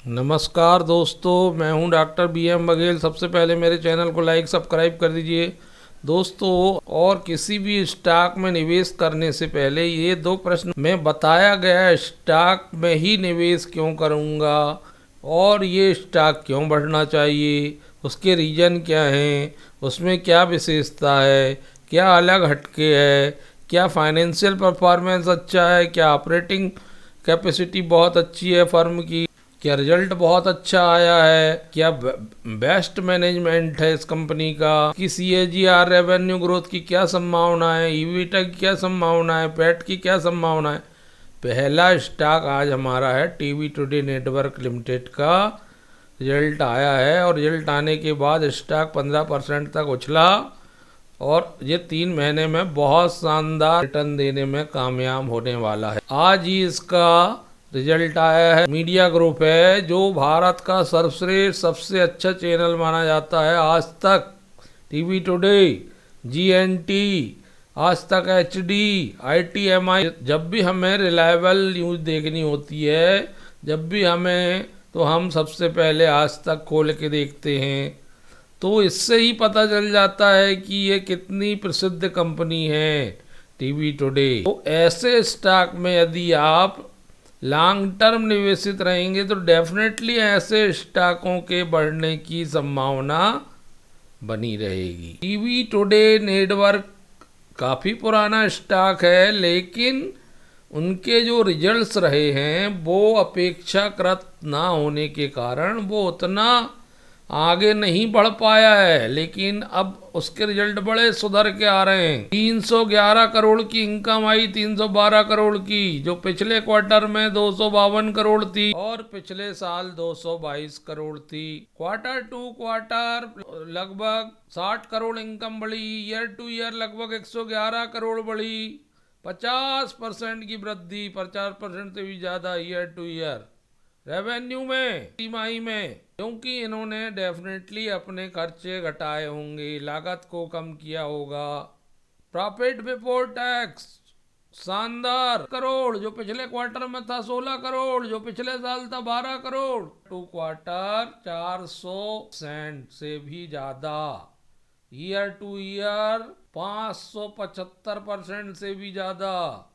नमस्कार दोस्तों, मैं हूं डॉक्टर B.M. बघेल। सबसे पहले मेरे चैनल को लाइक सब्सक्राइब कर दीजिए दोस्तों। और किसी भी स्टॉक में निवेश करने से पहले ये दो प्रश्न में बताया गया स्टॉक में ही निवेश क्यों करूंगा और ये स्टॉक क्यों बढ़ना चाहिए, उसके रीजन क्या हैं, उसमें क्या विशेषता है, क्या अलग हटके है, क्या फाइनेंशियल परफॉर्मेंस अच्छा है, क्या ऑपरेटिंग कैपेसिटी बहुत अच्छी है फर्म की, क्या रिजल्ट बहुत अच्छा आया है, क्या बेस्ट मैनेजमेंट है इस कंपनी का, कि CAGR रेवेन्यू ग्रोथ की क्या संभावना है, EBITDA की क्या संभावना है, पैट की क्या संभावना है। पहला स्टॉक आज हमारा है टीवी टुडे नेटवर्क लिमिटेड का। रिजल्ट आया है और रिजल्ट आने के बाद स्टॉक 15% तक उछला और ये 3 महीने में बहुत शानदार रिटर्न देने में कामयाब होने वाला है। आज ही इसका रिजल्ट आया है। मीडिया ग्रुप है जो भारत का सर्वश्रेष्ठ सबसे अच्छा चैनल माना जाता है। आज तक, टीवी टुडे, GNT, आज तक HD, ITMI। जब भी हमें रिलायबल न्यूज़ देखनी होती है, जब भी हमें, तो हम सबसे पहले आज तक खोल के देखते हैं। तो इससे ही पता चल जाता है कि ये कितनी प्रसिद्ध कंपनी है टीवी टुडे। तो ऐसे स्टॉक में यदि आप लॉन्ग टर्म निवेशित रहेंगे तो डेफिनेटली ऐसे स्टॉकों के बढ़ने की संभावना बनी रहेगी। टीवी टुडे नेटवर्क काफ़ी पुराना स्टॉक है, लेकिन उनके जो रिजल्ट्स रहे हैं वो अपेक्षाकृत ना होने के कारण वो उतना आगे नहीं बढ़ पाया है। लेकिन अब उसके रिजल्ट बड़े सुधर के आ रहे हैं। 311 करोड़ की इनकम आई, 312 करोड़ की, जो पिछले क्वार्टर में 252 करोड़ थी और पिछले साल 222 करोड़ थी। क्वार्टर टू क्वार्टर लगभग 60 करोड़ इनकम बढ़ी, ईयर टू ईयर लगभग 111 करोड़ बढ़ी, 50% की वृद्धि, 50% से भी ज़्यादा ईयर टू ईयर रेवेन्यू में, तिमाही में। क्योंकि इन्होंने डेफिनेटली अपने खर्चे घटाए होंगे, लागत को कम किया होगा। प्रॉफिट बिफोर टैक्स शानदार, करोड़, जो पिछले क्वार्टर में था 16 करोड़, जो पिछले साल था 12 करोड़। टू क्वार्टर 400% से भी ज्यादा, ईयर टू ईयर 575% से भी ज्यादा।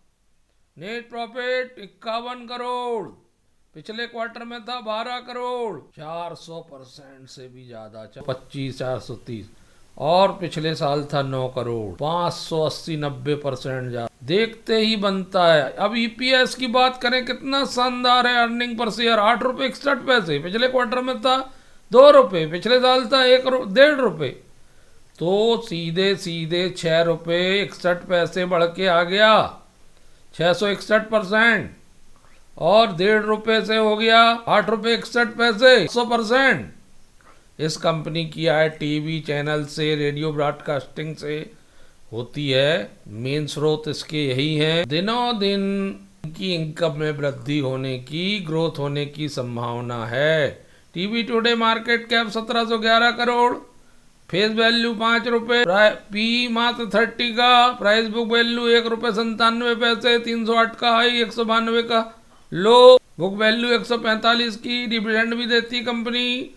नेट प्रॉफिट 51 करोड़, पिछले क्वार्टर में था 12 करोड़, 400% से भी ज्यादा, 25, 430। और पिछले साल था 9 करोड़, 580-90% ज्यादा। देखते ही बनता है। अब EPS की बात करें, कितना शानदार है। अर्निंग पर शेयर 8 रुपये 61 पैसे, पिछले क्वार्टर में था 2 रुपये, पिछले साल था 1.5 रुपये। तो सीधे सीधे 6 रुपये 61 पैसे बढ़ के आ गया, 661%। और 1.5 रुपये से हो गया 8 रुपये 61 पैसे, 100%। इस कंपनी की आय टीवी चैनल से, रेडियो ब्रॉडकास्टिंग से होती है। मेन स्रोत इसके यही हैं। दिनों दिन की इनकम में वृद्धि होने की, ग्रोथ होने की संभावना है। TV today market cap 1711 crore, face value 5 रुपये, पी मात्र 30 का, प्राइस बुक वैल्यू 1 रुपये 97 पैसे, 308 का हाई, 192 का लो, बुक वैल्यू 145 की। डिविडेंड भी देती कंपनी।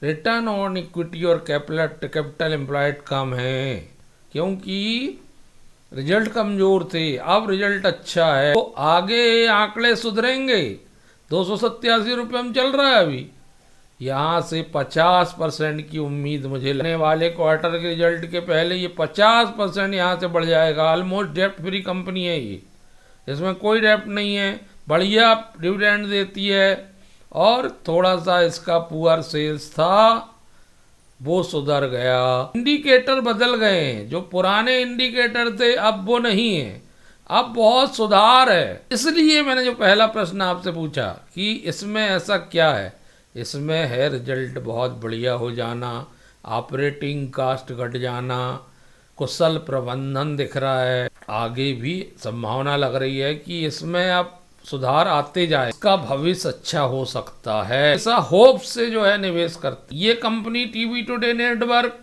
रिटर्न ऑन इक्विटी और कैपिटल एम्प्लॉयड कम है क्योंकि रिजल्ट कमजोर थे। अब रिजल्ट अच्छा है तो आगे आंकड़े सुधरेंगे। 287 रुपये में चल रहा है अभी। यहाँ से 50% की उम्मीद मुझे लगने वाले क्वार्टर के रिजल्ट के पहले ये 50% यहाँ से बढ़ जाएगा। ऑलमोस्ट डेप्ट फ्री कंपनी है ये, इसमें कोई डेप्ट नहीं है, बढ़िया डिविडेंड देती है। और थोड़ा सा इसका पुअर सेल्स था, वो सुधर गया। इंडिकेटर बदल गए हैं, जो पुराने इंडिकेटर थे अब वो नहीं है, अब बहुत सुधार है। इसलिए मैंने जो पहला प्रश्न आपसे पूछा कि इसमें ऐसा क्या है, इसमें है रिजल्ट बहुत बढ़िया हो जाना, ऑपरेटिंग कास्ट घट जाना, कुशल प्रबंधन दिख रहा है। आगे भी संभावना लग रही है कि इसमें अब सुधार आते जाए, इसका भविष्य अच्छा हो सकता है। ऐसा होप से जो है निवेश करती ये कंपनी टीवी टुडे नेटवर्क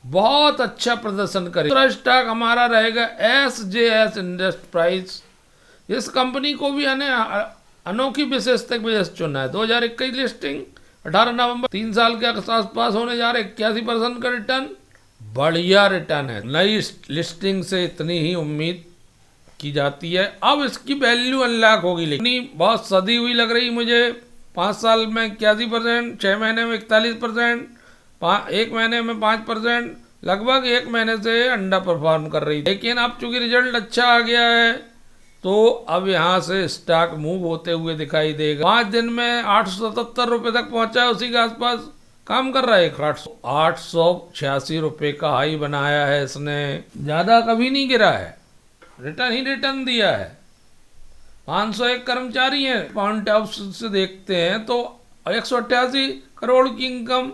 बहुत अच्छा प्रदर्शन करे। दूसरा स्टॉक हमारा रहेगा SJS इंडस्ट्राइज। इस कंपनी को भी अनोखी विशेषता की वजह से चुना है। 2021 लिस्टिंग 18 नवंबर, 3 साल के आसपास होने जा रहे 81% का रिटर्न, बढ़िया रिटर्न है। नई लिस्टिंग से इतनी ही उम्मीद की जाती है। अब इसकी वैल्यू अनलॉक होगी, लेकिन बहुत सदी हुई लग रही मुझे। 5 साल में 81%, 6 महीने में 41%, 1 महीने में 5%, लगभग 1 महीने से अंडर परफॉर्म कर रही। लेकिन अब चूंकि रिजल्ट अच्छा आ गया है तो अब यहाँ से स्टॉक मूव होते हुए दिखाई देगा। 5 दिन में 877 रुपये तक पहुंचा है, उसी के आसपास काम कर रहा है। 886 रुपये का हाई बनाया है इसने, ज़्यादा कभी नहीं गिरा है, रिटर्न ही रिटर्न दिया है। 501 कर्मचारी हैं। पॉइंट ऑफ से देखते हैं तो 188 करोड़ की इनकम,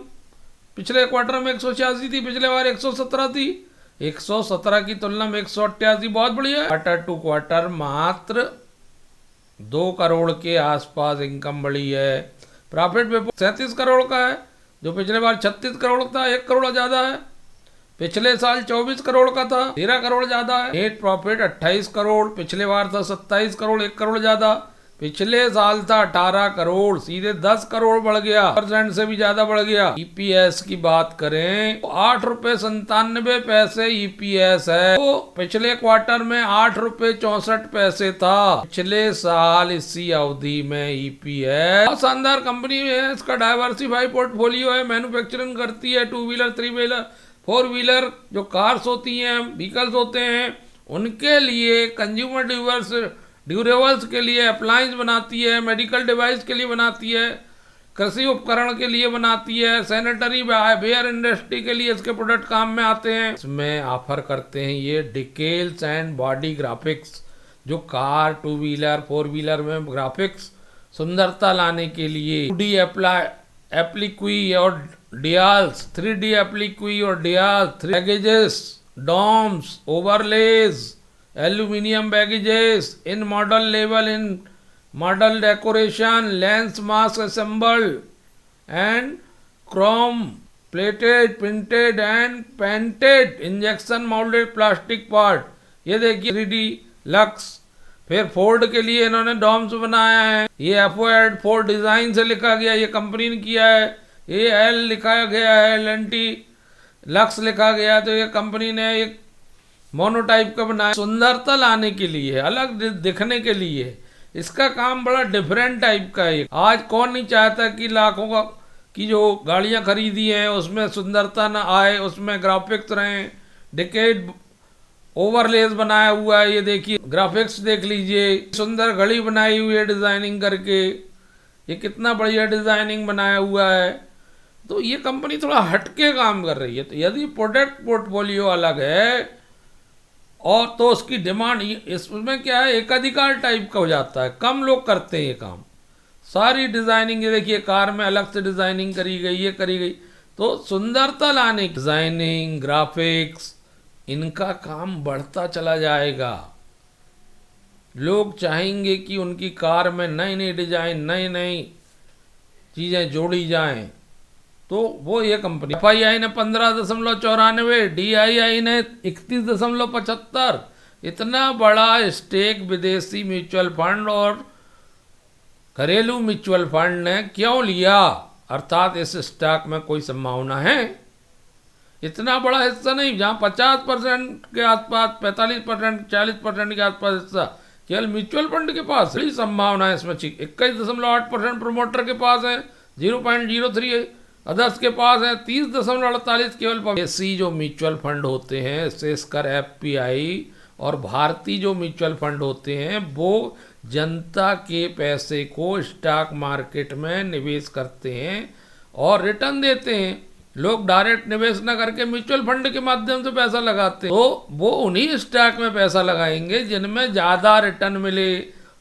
पिछले क्वार्टर में 186 थी, पिछले बार 117 थी। 117 की तुलना में 188 बहुत बढ़िया है। क्वार्टर टू क्वार्टर मात्र 2 करोड़ के आसपास इनकम बढ़ी है। प्रॉफिट बिफोर 37 करोड़ का है, जो पिछले बार 36 करोड़ था, 1 करोड़ ज़्यादा है। पिछले साल 24 करोड़ का था, 13 करोड़ ज़्यादा है। नेट प्रॉफिट 28 करोड़, पिछले बार था 27 करोड़, 1 करोड़ ज़्यादा। पिछले साल था 18 करोड़, सीधे 10 करोड़ बढ़ गया, % से भी ज्यादा बढ़ गया। ईपीएस की बात करें तो 8 रुपए 97 पैसे ईपीएस है, तो पिछले क्वार्टर में 8 रुपए 64 पैसे था। पिछले साल इसी अवधि में ईपीएस। बहुत शानदार कंपनी है, इसका डाइवर्सिफाई पोर्टफोलियो है, मैन्युफैक्चरिंग करती है, 2 व्हीलर 3 व्हीलर 4 व्हीलर जो कार्स होती हैं, व्हीकल्स होते हैं, उनके लिए कंज्यूमर ड्यूरेबल्स के लिए अप्लायंस बनाती है, मेडिकल डिवाइस के लिए बनाती है, कृषि उपकरण के लिए बनाती है, सैनिटरी वेयर इंडस्ट्री के लिए इसके प्रोडक्ट काम में आते हैं। इसमें ऑफर करते हैं ये डिटेल्स एंड बॉडी ग्राफिक्स, जो कार 2 व्हीलर 4 व्हीलर में ग्राफिक्स सुंदरता लाने के लिए 2D एप्लीक्वी और डियाल्स, 3D एप्लीक्वी और dials, packages, domes, overlays, aluminium badges in mould लेवल, in mould decoration, lens mask assembled and chrome plated, printed and painted, injection moulded plastic part. ये देखिए 3D लक्स। फिर फोर्ड के लिए इन्होंने डॉम्स बनाया है, ये एफओएड फोर्ड डिजाइन से लिखा गया, ये कंपनी ने किया है। ये एल लिखा गया है, एलएनटी लक्स लिखा गया, तो ये कंपनी ने एक मोनोटाइप का बनाया, सुंदरता लाने के लिए, अलग दिखने के लिए। इसका काम बड़ा डिफरेंट टाइप का है। आज कौन नहीं चाहता कि लाखों का की जो गाड़ियां खरीदी हैं उसमें सुंदरता ना आए, उसमें ग्राफिक्स रहें। डिकेड ओवरलेस बनाया हुआ है, ये देखिए ग्राफिक्स देख लीजिए, सुंदर घड़ी बनाई हुई है डिजाइनिंग करके, ये कितना बढ़िया डिजाइनिंग बनाया हुआ है। तो ये कंपनी थोड़ा हटके काम कर रही है। तो यदि प्रोडक्ट पोर्टफोलियो अलग है और तो उसकी डिमांड, इसमें क्या है, एकाधिकार टाइप का हो जाता है, कम लोग करते हैं ये काम। सारी डिजाइनिंग, ये देखिए कार में अलग से डिजाइनिंग करी गई, ये करी गई, तो सुंदरता लाने की डिजाइनिंग, ग्राफिक्स, इनका काम बढ़ता चला जाएगा। लोग चाहेंगे कि उनकी कार में नई नई डिजाइन, नई नई चीज़ें जोड़ी जाएं, तो वो ये कंपनी। FII ने 15.94, DII ने 31.75, इतना बड़ा स्टेक विदेशी म्यूचुअल फंड और घरेलू म्यूचुअल फंड ने क्यों लिया? अर्थात इस स्टॉक में कोई संभावना है? इतना बड़ा हिस्सा नहीं, जहाँ 50% के आसपास, 45%, 40% के आसपास हिस्सा केवल म्यूचुअल फंड के पास, बड़ी संभावना है इसमें। 21.8% प्रमोटर के पास है, 0.03 अदर्स के पास है, 30.48 केवल। ऐसी जो म्यूचुअल फंड होते हैं, विशेषकर FPI और भारतीय जो म्यूचुअल फंड होते हैं, वो जनता के पैसे को स्टॉक मार्केट में निवेश करते हैं और रिटर्न देते हैं। लोग डायरेक्ट निवेश न करके म्यूचुअल फंड के माध्यम से पैसा लगाते हैं, तो वो उन्हीं स्टॉक में पैसा लगाएंगे जिनमें ज़्यादा रिटर्न मिले,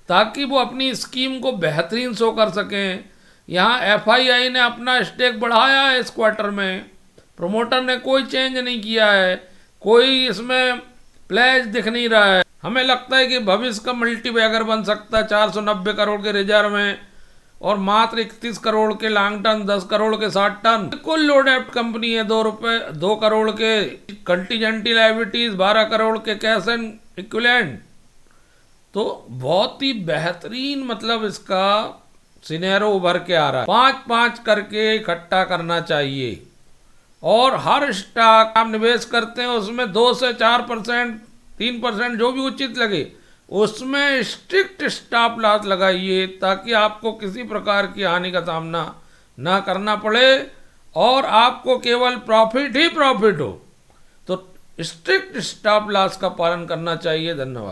ताकि वो अपनी स्कीम को बेहतरीन शो कर सकें। यहाँ FII ने अपना स्टेक बढ़ाया है इस क्वार्टर में, प्रोमोटर ने कोई चेंज नहीं किया है, कोई इसमें प्लेज दिख नहीं रहा है। हमें लगता है कि भविष्य का मल्टीबैगर बन सकता है 490 करोड़ के रिजर्व में और मात्र 31 करोड़ के लॉन्ग टर्न, 10 करोड़ के शॉर्ट टर्न। बिल्कुल लो डेप्ट कंपनी है। 2 करोड़ के कंटीजेंटी लायबिलिटीज, 12 करोड़ के कैश एंड इक्विवेलेंट, तो बहुत ही बेहतरीन मतलब इसका सिनेरो उभर के आ रहा है। 5-5 करके इकट्ठा करना चाहिए और हर स्टॉक आप निवेश करते हैं उसमें 2 से 4%, 3% जो भी उचित लगे उसमें स्ट्रिक्ट स्टॉप लॉस लगाइए ताकि आपको किसी प्रकार की हानि का सामना ना करना पड़े और आपको केवल प्रॉफिट ही प्रॉफिट हो। तो स्ट्रिक्ट स्टॉप लॉस का पालन करना चाहिए। धन्यवाद।